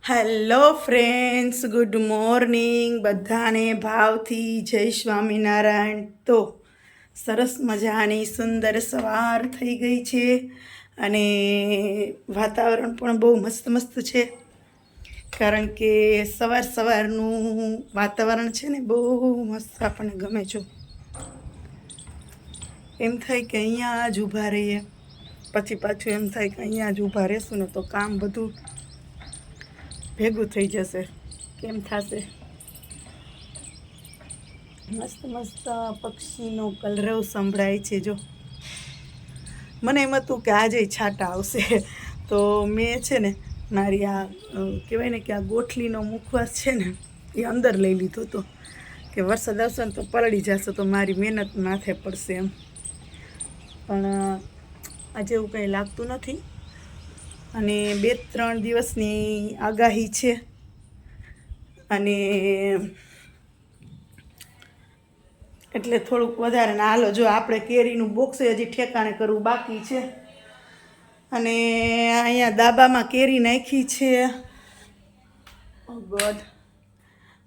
Hello friends, good morning. બધાને ભાવથી જય સ્વામિનારાયણ. તો સરસ મજાની સુંદર સવાર થઈ ગઈ છે અને વાતાવરણ પણ બહુ મસ્ત મસ્ત છે, કારણ કે સવારનું વાતાવરણ છે ને બહુ મસ્ત આપણને ગમે. જો એમ થાય કે અહીંયા જ ઊભા રહીએ, પછી પાછું એમ થાય કે અહીંયા જ ઊભા રહેશું ને તો કામ બધું ભેગું થઈ જશે. કેમ થશે? મસ્ત મસ્ત પક્ષીનો કલરવ સંભળાય છે. જો મને એમ હતું કે આજે છાંટા આવશે, તો મેં છે ને મારી આ કહેવાય ને કે આ ગોઠલીનો મુખવાસ છે ને એ અંદર લઈ લીધો હતો કે વરસાદ આવશે ને તો પલળી જશે તો મારી મહેનત માથે પડશે એમ. પણ આજે એવું કંઈ લાગતું નથી અને 2-3 દિવસની આગાહી છે અને એટલે થોડુંક વધારે. ને હાલો, જો આપણે કેરીનું બોક્સ હજી ઠેકાણે કરવું બાકી છે અને અહીંયા દાબામાં કેરી નાખી છે. ઓ ગોડ,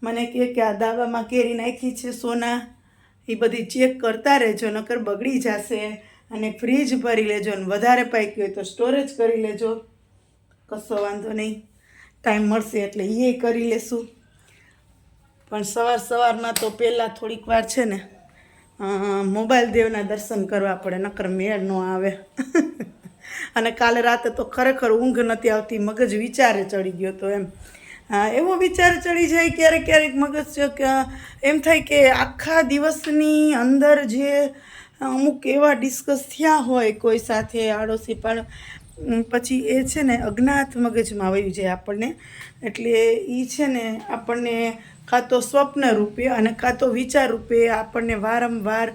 મને કે આ દાબામાં કેરી નાખી છે સોના, એ બધી ચેક કરતા રહેજો, નકર બગડી જશે. અને ફ્રીજ ભરી લેજો, અને વધારે પાકી હોય તો સ્ટોરેજ કરી લેજો. કશો વાંધો નહીં, ટાઈમ મળશે એટલે એ કરી લેશું. પણ સવારમાં તો પહેલાં થોડીક વાર છે ને મોબાઈલ દેવના દર્શન કરવા પડે, નકર મેળ ન આવે. અને કાલે રાતે તો ખરેખર ઊંઘ નથી આવતી, મગજ વિચારે ચડી ગયો તો એમ. એવો વિચાર ચડી જાય ક્યારેક મગજ એમ થાય કે આખા દિવસની અંદર જે અમુક એવા ડિસ્કસ થયા હોય કોઈ સાથે આડોશી, પણ પછી એ છે ને અજ્ઞાત મગજમાં વયું જાય આપણને. એટલે એ છે ને આપણને કાં તો સ્વપ્ન રૂપે અને કાં તો વિચાર રૂપે આપણને વારંવાર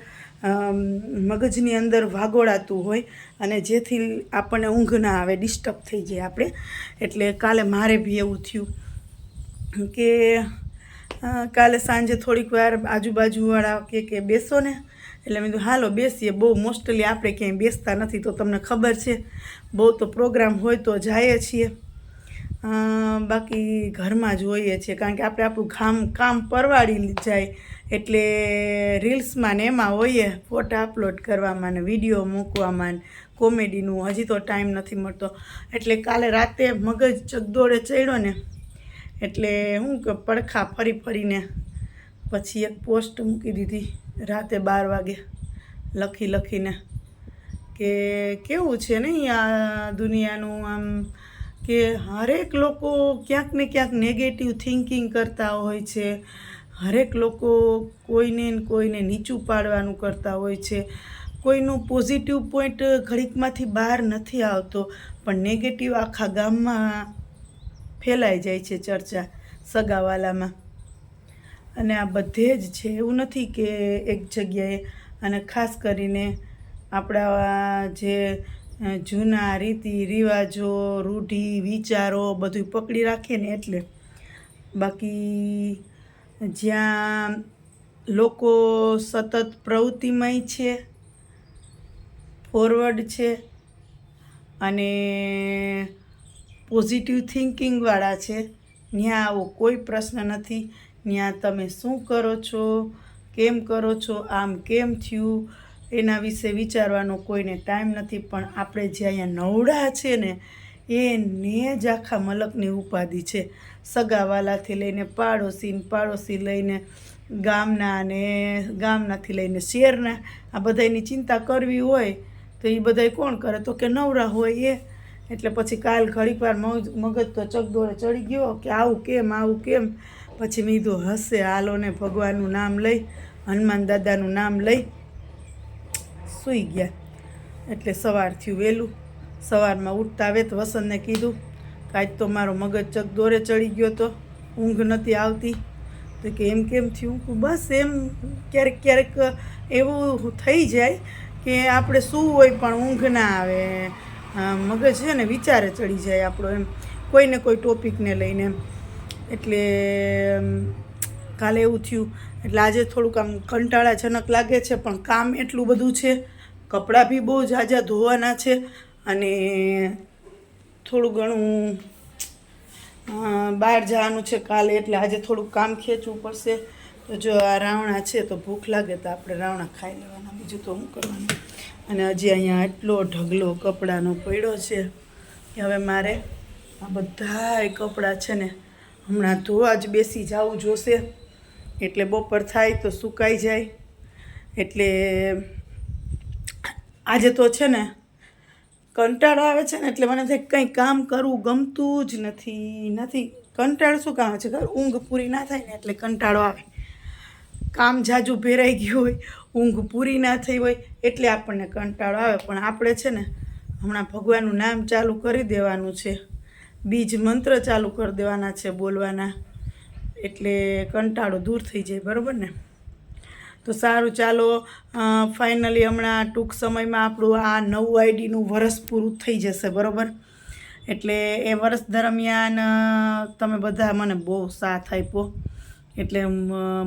મગજની અંદર વાગોળાતું હોય, અને જેથી આપણને ઊંઘ ના આવે, ડિસ્ટર્બ થઈ જાય આપણે. એટલે કાલે મારે બી એવું થયું કે કાલે સાંજે થોડીક વાર આજુબાજુવાળા કે બેસો ને, એટલે મેં કીધું હાલો બેસીએ. બહુ મોસ્ટલી આપણે ક્યાંય બેસતા નથી, તો તમને ખબર છે, બહુ તો પ્રોગ્રામ હોય તો જઈએ છીએ, બાકી ઘરમાં જ હોઈએ છીએ. કારણ કે આપણે આપણું કામ પરવાડી જાય એટલે રીલ્સમાં ને એમાં હોઈએ, ફોટા અપલોડ કરવામાં ને વિડીયો મૂકવામાં ને કોમેડીનું. હજી તો ટાઈમ નથી મળતો. એટલે કાલે રાતે મગજ ચગદોડે ચડ્યો ને, એટલે હું કે પડખા ફરીને પછી એક પોસ્ટ મૂકી દીધી રાતે 12 વાગે લખીને કે કેવું છે ને આ દુનિયાનું, આમ કે હરેક લોકો ક્યાંક ને ક્યાંક નેગેટિવ થિંકિંગ કરતા હોય છે. હરેક લોકો કોઈને નીચું પાડવાનું કરતા હોય છે. કોઈનું પોઝિટિવ પોઈન્ટ ઘડીકમાંથી બહાર નથી આવતો, પણ નેગેટિવ આખા ગામમાં ફેલાઈ જાય છે ચર્ચા, સગાવાલામાં. અને આ બધે જ છે, એવું નથી કે એક જગ્યાએ. અને ખાસ કરીને આપણા જે જૂના રીતિ રિવાજો, રૂઢિ વિચારો બધું પકડી રાખીએ ને એટલે. બાકી જ્યાં લોકો સતત પ્રવૃત્તિમય છે, ફોરવર્ડ છે અને પોઝિટિવ થિંકિંગવાળા છે, ત્યાં આવો કોઈ પ્રશ્ન નથી. ત્યાં તમે શું કરો છો, કેમ કરો છો, આમ કેમ થયું, એના વિશે વિચારવાનો કોઈને ટાઈમ નથી. પણ આપણે જે અહીંયા નવડા છે ને એને જ આખા મલકની ઉપાધિ છે. સગાવાલાથી લઈને પાડોશી લઈને ગામનાથી લઈને શહેરના, આ બધાની ચિંતા કરવી હોય તો એ બધાય કોણ કરે? તો કે નવરા હોય એ. એટલે પછી કાલ ઘડીક વાર મગજ તો ચગદોડે ચડી ગયો કે આવું કેમ. પછી મેં કીધું હશે, હાલો ને ભગવાનનું નામ લઈ, હનુમાન દાદાનું નામ લઈ સૂઈ ગયા. એટલે સવાર થયું વહેલું. સવારમાં ઉઠતા વેત વસંતને કીધું કે આજ તો મારો મગજ ચગદોરે ચડી ગયો, તો ઊંઘ નથી આવતી. તો કે એમ કેમ થયું? બસ એમ ક્યારેક એવું થઈ જાય કે આપણે શું હોય પણ ઊંઘ ના આવે, મગજ છે ને વિચારે ચડી જાય આપણો, એમ કોઈને કોઈ ટોપિકને લઈને એમ. એટલે કાલે એવું થયું. એટલે આજે થોડુંક આમ કંટાળાજનક લાગે છે, પણ કામ એટલું બધું છે, કપડાં બી બહુ ઝાઝા ધોવાના છે અને થોડું ઘણું બહાર જવાનું છે કાલે, એટલે આજે થોડુંક કામ ખેંચવું પડશે. તો જો આ રાવણા છે, તો ભૂખ લાગે તો આપણે રાવણા ખાઈ લેવાના, બીજું તો શું કરવાનું. અને હજી અહીંયા એટલો ઢગલો કપડાનો પડ્યો છે કે હવે મારે આ બધાય કપડાં છે ને હમણાં ધોવા જ બેસી જવું જોશે, એટલે બપોર થાય તો સુકાઈ જાય. એટલે આજે તો છે ને કંટાળો આવે છે ને, એટલે મને થાય કંઈ કામ કરવું ગમતું જ નથી. કંટાળો શું કામ છે, ઊંઘ પૂરી ના થાય ને એટલે કંટાળો આવે. કામ જાજુ ભેરાઈ ગયું હોય, ઊંઘ પૂરી ના થઈ હોય એટલે આપણને કંટાળો આવે. પણ આપણે છે ને હમણાં ભગવાનનું નામ ચાલુ કરી દેવાનું છે, બીજ મંત્ર ચાલુ કરી દેવાના છે બોલવાના, એટલે કંટાળો દૂર થઈ જાય, બરાબર ને. તો સારું, ચાલો ફાઇનલી હમણાં ટૂંક સમયમાં આપણું આ નવું આઈડીનું વરસ પૂરું થઈ જશે, બરાબર. એટલે એ વરસ દરમિયાન તમે બધા મને બહુ સાથ આપ્યો, એટલે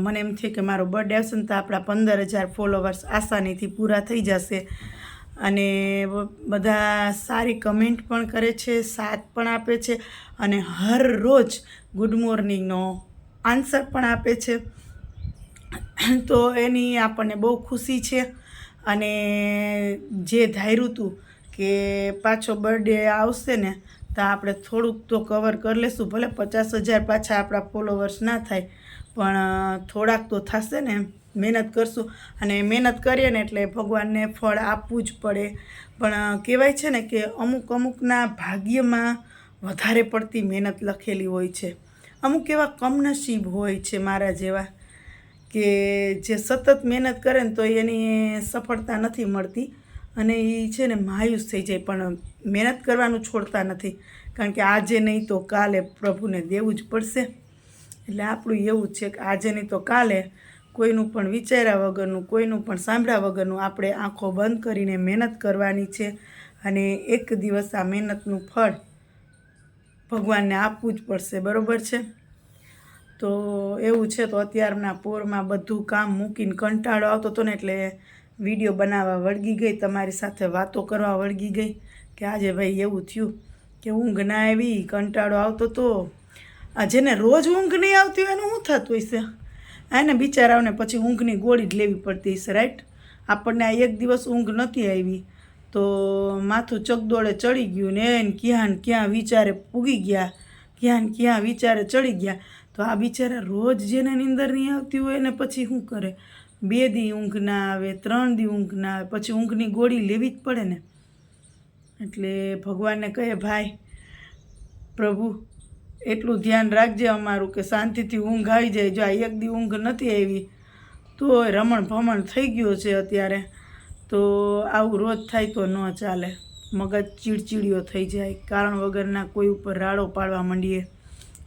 મને એમ થયું કે મારો બર્થડે આવશે ને તો આપણા 15,000 ફોલોવર્સ આસાનીથી પૂરા થઈ જશે. અને બધા સારી કમેન્ટ પણ કરે છે, સાથ પણ આપે છે, અને હર રોજ ગુડ મોર્નિંગનો આન્સર પણ આપે છે. તો એની આપણને બહુ ખુશી છે. અને જે ધાર્યું હતું કે પાછો બર્થડે આવશે ને તો આપણે થોડુંક તો કવર કરી લેશું, ભલે 50,000 પાછા આપણા ફોલોવર્સ ના થાય, પણ થોડાક તો થશે ને. મહેનત કરશું, અને મહેનત કરીએ ને એટલે ભગવાનને ફળ આપવું જ પડે. પણ કહેવાય છે ને કે અમુકના ભાગ્યમાં વધારે પડતી મહેનત લખેલી હોય છે. અમુક એવા કમનસીબ હોય છે મારા જેવા, કે જે સતત મહેનત કરે ને તો એની સફળતા નથી મળતી, અને એ છે ને માયુસ થઈ જાય, પણ મહેનત કરવાનું છોડતા નથી. કારણ કે આજે નહીં તો કાલે પ્રભુને દેવું જ પડશે. એટલે આપણું એવું જ છે કે આજે નહીં તો કાલે કોઈનું પણ વિચાર્યા વગરનું, કોઈનું પણ સાંભળ્યા વગરનું આપણે આંખો બંધ કરીને મહેનત કરવાની છે. અને એક દિવસ આ મહેનતનું ફળ ભગવાનને આપવું જ પડશે, બરાબર છે. તો એવું છે. તો અત્યારના પોરમાં બધું કામ મૂકીને કંટાળો આવતો હતો ને, એટલે વિડીયો બનાવવા વળગી ગઈ, તમારી સાથે વાતો કરવા વળગી ગઈ. કે આજે ભાઈ એવું થયું કે ઊંઘ ના આવી, કંટાળો આવતો હતો. જેને રોજ ઊંઘ નહીં આવતી હોય એનું શું થતું હશે, એને બિચારાઓને પછી ઊંઘની ગોળી જ લેવી પડતી હશે, રાઈટ. આપણને આ એક દિવસ ઊંઘ નથી આવી તો માથું ચગદોળે ચડી ગયું ને એને ક્યાં વિચારે પૂગી ગયા, ક્યાં વિચારે ચડી ગયા. તો આ બિચારા રોજ જેને નીંદર નહીં આવતી હોય ને પછી શું કરે, 2 દી ઊંઘ ના આવે, 3 દી ઊંઘ ના આવે, પછી ઊંઘની ગોળી લેવી જ પડે ને. એટલે ભગવાનને કહે, ભાઈ પ્રભુ એટલું ધ્યાન રાખજે અમારું કે શાંતિથી ઊંઘ આવી જાય. જો આ એક દી ઊંઘ નથી આવી તો રમણ ભમણ થઈ ગયો છે અત્યારે. તો આવું રોજ થાય તો ન ચાલે, મગજ ચીડચીડિયો થઈ જાય, કારણ વગરના કોઈ ઉપર રાડો પાડવા માંડીએ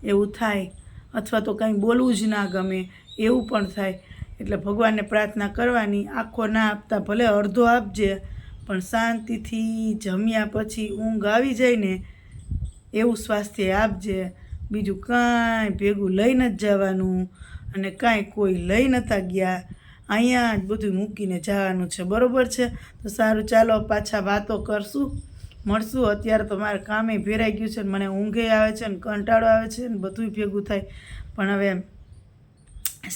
એવું થાય, અથવા તો કંઈ બોલવું જ ના ગમે એવું પણ થાય. એટલે ભગવાનને પ્રાર્થના કરવાની, આખો ના આપતા ભલે અડધો આપજે, પણ શાંતિથી જમ્યા પછી ઊંઘ આવી જાય ને એવું સ્વાસ્થ્ય આપજે. બીજું કાંઈ ભેગું લઈ નથી જવાનું, અને કાંઈ કોઈ લઈ નહોતા ગયા, અહીંયા જ બધું મૂકીને જવાનું છે, બરાબર છે. તો સારું, ચાલો પાછા વાતો કરશું, મળશું. અત્યારે તો મારે કામે ભેરાઈ ગયું છે, મને ઊંઘે આવે છે ને કંટાળો આવે છે ને બધું ભેગું થાય. પણ હવે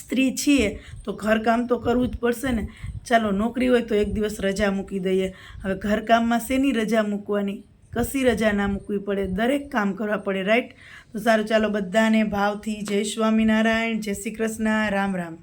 સ્ત્રી છીએ તો ઘરકામ તો કરવું જ પડશે ને. ચાલો નોકરી હોય તો એક દિવસ રજા મૂકી દઈએ, હવે ઘરકામમાં શેની રજા મૂકવાની, કશી રજા ના મૂકવી પડે, દરેક કામ કરવા પડે, રાઈટ. તો સારું, ચાલો બધાને ભાવથી જય સ્વામિનારાયણ, જય શ્રી કૃષ્ણ, રામ રામ.